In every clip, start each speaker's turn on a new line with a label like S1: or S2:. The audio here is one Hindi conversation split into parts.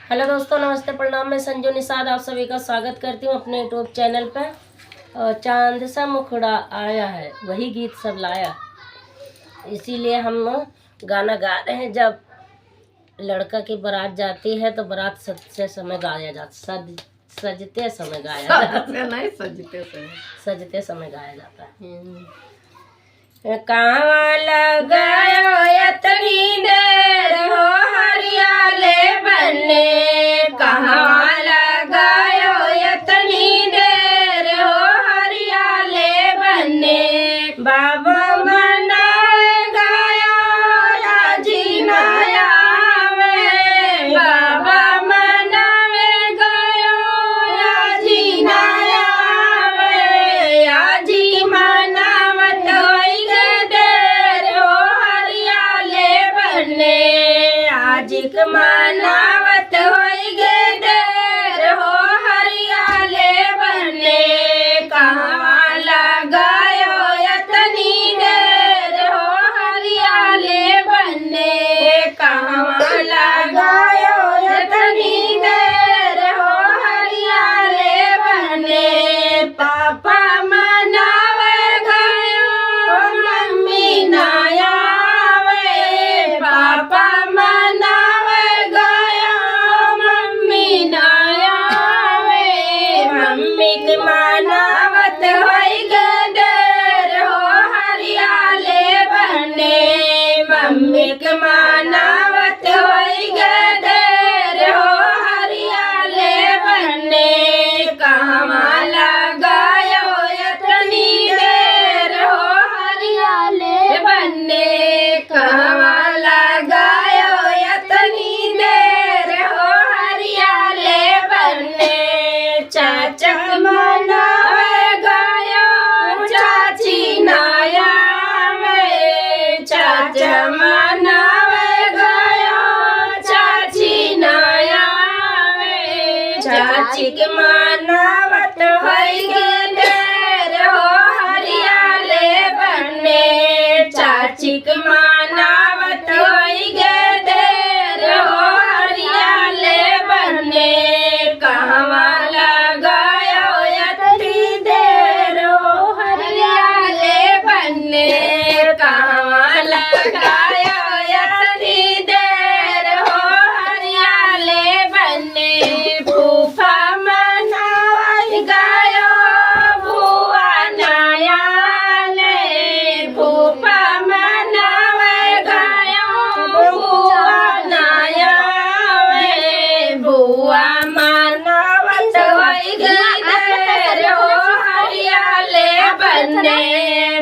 S1: हेलो दोस्तों, नमस्ते, प्रणाम। मैं संजू निषाद आप सभी का स्वागत करती हूँ अपने यूट्यूब चैनल पर। चांद सा मुखड़ा आया है, वही गीत सब लाया, इसीलिए हम गाना गा रहे हैं। जब लड़का की बारात जाती है तो बारात सजते समय गाया जाता, सजते समय गाया जाता,
S2: नहीं सजते
S1: समय गाया जाता है। कहाँ लगायो इतनी देर हो हरियाले बनने, कहाँ लगायो इतनी देर हो हरियाले बनने। बाबा मनाए गायो राजी नया में, बाबा मनाए गायो राजी नया में। आजी मनावत होई गे देर हो हरियाले बनने, आजिक मनावत होई गे देर हो हरियाले बनने। कहाँ लगायो इतनी देर हो हरियाले बनने, कहाँ लगायो इतनी देर हो हरियाले बनने। पापा मनावे गयो मम्मी ना आवे, पापा मनावे गयो मम्मी ना आवे। मम्मी के मनावत होई गे देर हो हरियाले बनने, मम्मी के मनावत होई गे देर हो हरियाले बनने। कहाँ लगायो इतनी देर हो हरियाले बनने, कहाँ लगायो इतनी देर हो हरियाले बनने। चाचा मनावे गायो चाची नाया में, चाचा मनावे गायो चाची नाया में। चाची के मनावत होई गे देर हो हरियाले बनने, चाची के मनावत होई गे देर हो हरियाले बनने। कहाँ लगायो इतनी देर हो हरियाले बनने, कहाँ लगायो इतनी देर हो हरियाले बनने। फूफा मनावई गायो बुआ नया ले, फूफा मनावई गायो बुआ नया वे। बुआ मनावत होई गे देर हो हरियाले बनने,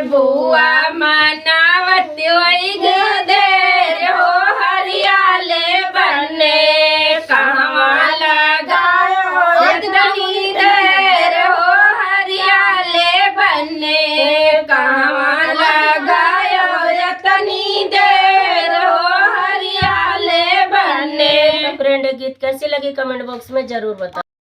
S1: बुआ मनावत होई गे देर हो हरियाले बनने। कहाँ लगायो इतनी देर हो हरियाले बनने, कहाँ लगायो इतनी देर हो हरियाले बनने। फ्रेंड, गीत कैसी लगी कमेंट बॉक्स में जरूर बताओ।